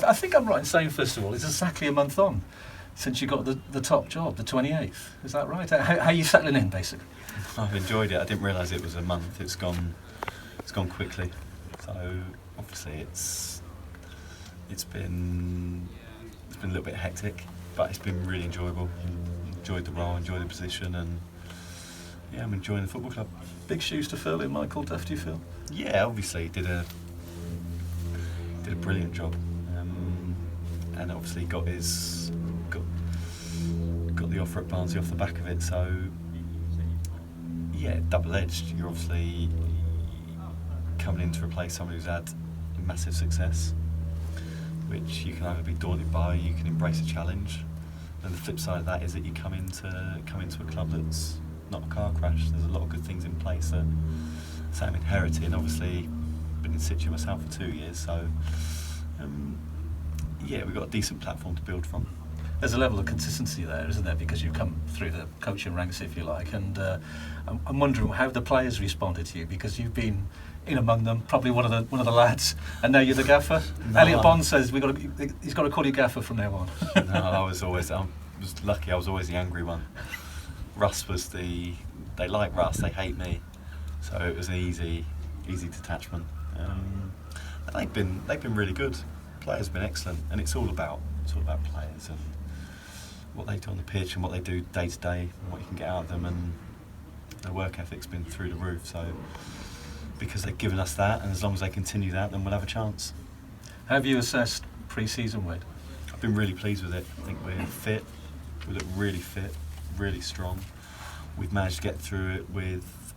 I think I'm right in saying, first of all, it's exactly a month on since you got the top job, the 28th. Is that right? How are you settling in, basically? I've enjoyed it. I didn't realise it was a month. It's gone quickly. So obviously it's been a little bit hectic, but it's been really enjoyable. Enjoyed the role, enjoyed the position, and yeah, I'm enjoying the football club. Big shoes to fill in Michael Duff, do you feel? Yeah, obviously did a brilliant job, and obviously got the offer at Barnsley off the back of it. So yeah, double-edged. You're obviously coming in to replace someone who's had massive success, which you can either be daunted by, or you can embrace a challenge. And the flip side of that is that you come into a club that's not a car crash. There's a lot of good things in place that I'm inheriting. Obviously, been in situ myself for 2 years, so yeah, we've got a decent platform to build from. There's a level of consistency there, isn't there? Because you've come through the coaching ranks, if you like, and I'm wondering how the players responded to you, because you've been in among them, probably one of the lads, and now you're the gaffer. No, Elliot Bond says he's got to call you gaffer from now on. No, I was lucky. I was always the angry one. Russ was they like Russ, they hate me, so it was an easy detachment. They've been really good. Players have been excellent, and it's all about players and what they do on the pitch and what they do day to day and what you can get out of them, and their work ethic's been through the roof. So because they've given us that, and as long as they continue that, then we'll have a chance. How have you assessed pre-season, Wade? I've been really pleased with it. I think we're fit. We look really fit, really strong. We've managed to get through it with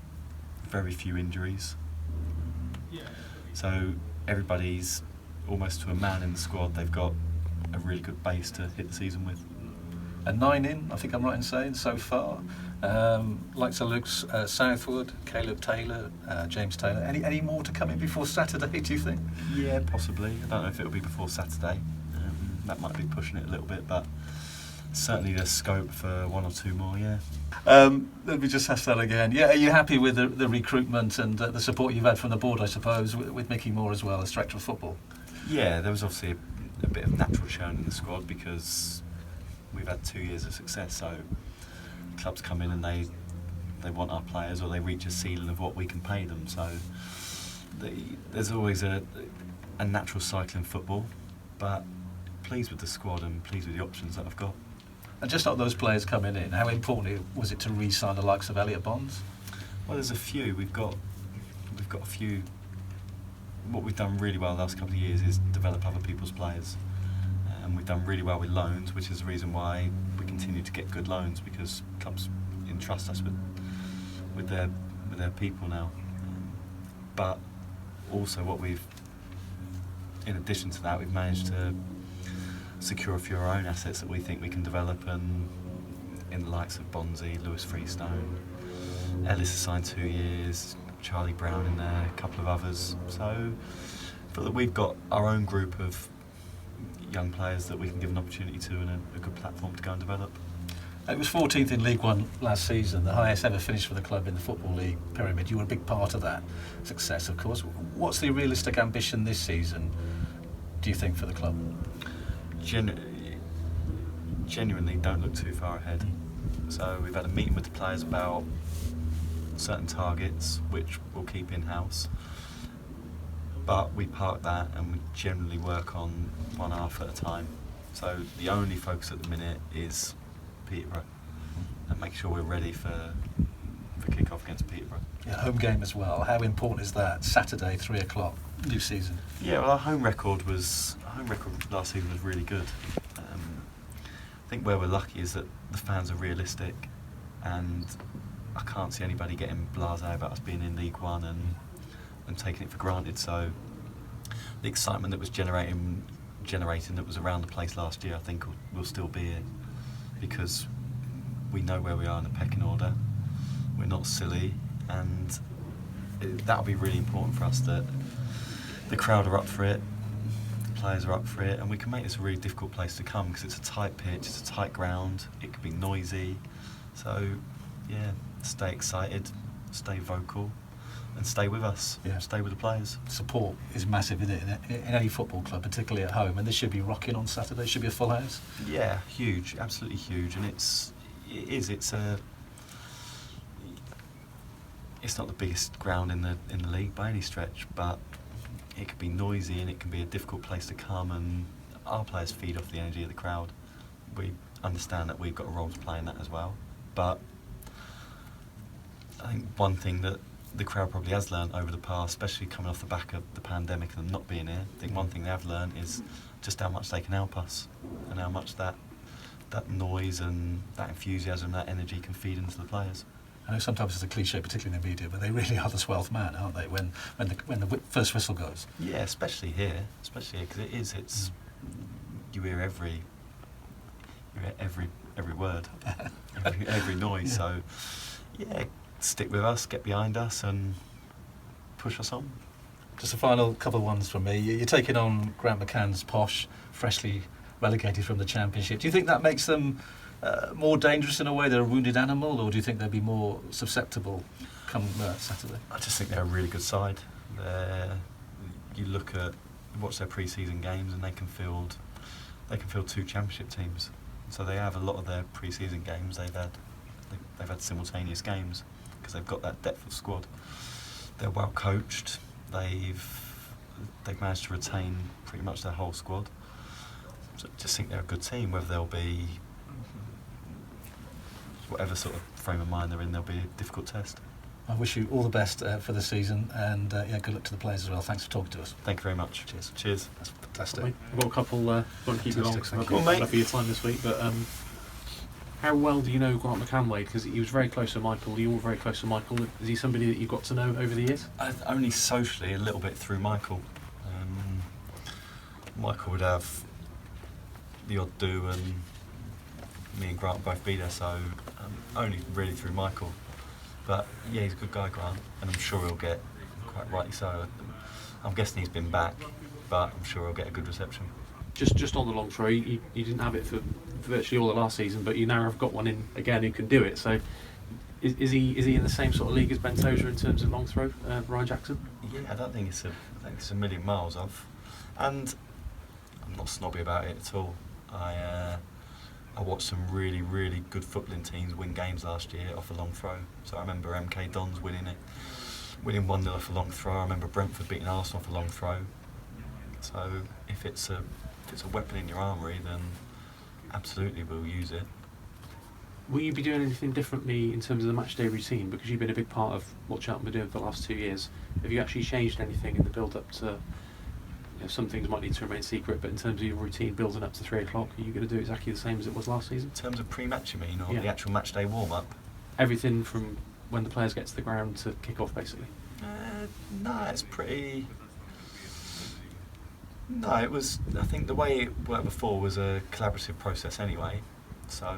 very few injuries. So everybody's almost to a man in the squad. They've got a really good base to hit the season with. And 9 in, I think I'm right in saying, so far. Likes of Luke Southwood, Caleb Taylor, James Taylor. Any more to come in before Saturday, do you think? Yeah, possibly. I don't know if it'll be before Saturday. That might be pushing it a little bit, but certainly there's scope for 1 or 2 more, yeah. Let me just ask that again. Yeah, are you happy with the recruitment and the support you've had from the board, I suppose, with Mickey Moore as well as Director of Football? Yeah, there was obviously a bit of natural churn in the squad because we've had 2 years of success, so clubs come in and they want our players, or they reach a ceiling of what we can pay them. So there's always a natural cycle in football, but pleased with the squad and pleased with the options that I've got. And just like those players coming in, how important was it to re-sign the likes of Elliot Bonds? Well, there's a few. We've got a few. What we've done really well the last couple of years is develop other people's players, and we've done really well with loans, which is the reason why we continue to get good loans, because clubs entrust us with their people now. But also, in addition to that, we've managed to secure a few of our own assets that we think we can develop, and in the likes of Bonzi, Lewis Freestone, Ellis has signed 2 years, Charlie Brown in there, a couple of others. So I feel that we've got our own group of young players that we can give an opportunity to, and a good platform to go and develop. It was 14th in League One last season, the highest ever finish for the club in the Football League pyramid. You were a big part of that success, of course. What's the realistic ambition this season, do you think, for the club? Genuinely don't look too far ahead. So we've had a meeting with the players about certain targets, which we'll keep in-house. But we park that and we generally work on 1 half at a time. So the only focus at the minute is Peterborough, and make sure we're ready for kick-off against Peterborough. Yeah, home game as well. How important is that? Saturday, 3 o'clock, new season. Yeah, well, our home record last season was really good. I think where we're lucky is that the fans are realistic, and I can't see anybody getting blasé about us being in League One and taking it for granted. So the excitement that was generating that was around the place last year, I think will still be here, because we know where we are in the pecking order. We're not silly, and that'll be really important for us, that the crowd are up for it, the players are up for it, and we can make this a really difficult place to come, because it's a tight pitch, it's a tight ground, it can be noisy. So yeah, stay excited, stay vocal, and stay with us, Yeah. stay with the players. Support is massive, isn't it, in any football club, particularly at home, and this should be rocking on Saturday. Should be a full house. Yeah, huge, absolutely huge, and it's not the biggest ground in the league by any stretch, but it can be noisy and it can be a difficult place to come, and our players feed off the energy of the crowd. We understand that we've got a role to play in that as well, but I think one thing that the crowd probably has learned over the past, especially coming off the back of the pandemic and not being here, I think one thing they have learned is just how much they can help us, and how much that noise and that enthusiasm, that energy can feed into the players. I know sometimes it's a cliche, particularly in the media, but they really are the 12th man, aren't they? When the first whistle goes. Yeah, especially here, because it's you hear every word, every noise. Yeah. So yeah, stick with us, get behind us, and push us on. Just a final couple of ones from me. You're taking on Grant McCann's Posh, freshly relegated from the Championship. Do you think that makes them more dangerous in a way? They're a wounded animal, or do you think they'll be more susceptible come Saturday? I just think they're a really good side. You watch their pre-season games, and they can field 2 Championship teams. So they have a lot of their pre-season games. They've had simultaneous games because they've got that depth of squad. They're well coached. They've managed to retain pretty much their whole squad. So I just think they're a good team. Whether they'll be whatever sort of frame of mind they're in, they'll be a difficult test. I wish you all the best for the season, and good luck to the players as well. Thanks for talking to us. Thank you very much. Cheers. Cheers. That's fantastic. I've got a couple, won't keep you long, Fantastic, thank I've you. got enough of your time this week, but how well do you know Grant McCann, Wade? Because he was very close to Michael, you were very close to Michael. Is he somebody that you've got to know over the years? Only socially, a little bit through Michael. Michael would have the odd do, and me and Grant both be there, so only really through Michael. But yeah, he's a good guy, Grant, and I'm sure he'll get, quite rightly so, I'm guessing he's been back, but I'm sure he'll get a good reception. Just on the long throw, you didn't have it for virtually all the last season, but you now have got one in again who can do it. So is he in the same sort of league as Ben Tozer in terms of long throw, Ryan Jackson? Yeah, I don't think it's a million miles off, and I'm not snobby about it at all. I watched some really, really good footballing teams win games last year off a long throw. So I remember MK Dons winning 1-0 off a long throw. I remember Brentford beating Arsenal off a long throw. So if it's a weapon in your armoury, then absolutely we'll use it. Will you be doing anything differently in terms of the match day routine? Because you've been a big part of what Cheltenham have been doing for the last 2 years. Have you actually changed anything in the build-up to... some things might need to remain secret, but in terms of your routine building up to 3 o'clock, are you going to do exactly the same as it was last season? In terms of pre-match, you mean, or Yeah. the actual match day warm-up? Everything from when the players get to the ground to kick off, basically. No, it's pretty... No, it was... I think the way it worked before was a collaborative process anyway. So,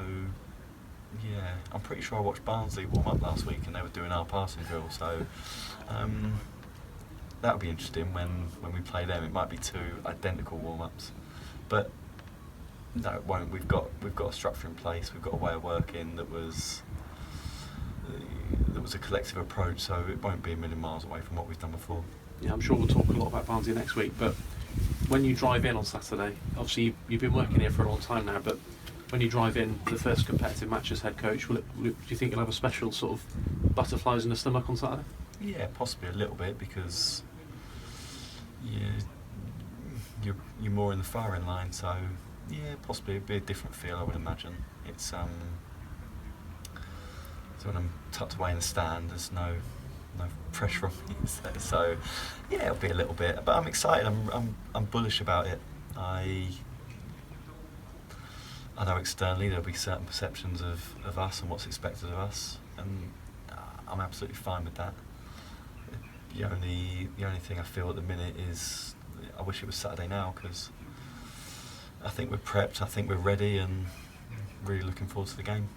yeah, I'm pretty sure I watched Barnsley warm up last week and they were doing our passing drill, so... that would be interesting when we play them. It might be 2 identical warm-ups, but no, it won't. We've got a structure in place. We've got a way of working that was a collective approach. So it won't be a million miles away from what we've done before. Yeah, I'm sure we'll talk a lot about Barnsley next week, but when you drive in on Saturday, obviously you've been working here for a long time now, but when you drive in the first competitive match as head coach, do you think you'll have a special sort of butterflies in the stomach on Saturday? Yeah, possibly a little bit, because you're more in the firing line, so yeah, possibly it'd be a different feel, I would imagine. It's so when I'm tucked away in the stand, there's no pressure on me, so yeah, it'll be a little bit, but I'm excited. I'm bullish about it. I know externally there'll be certain perceptions of us and what's expected of us, and I'm absolutely fine with that. The only thing I feel at the minute is I wish it was Saturday now, because I think we're prepped, I think we're ready, and really looking forward to the game.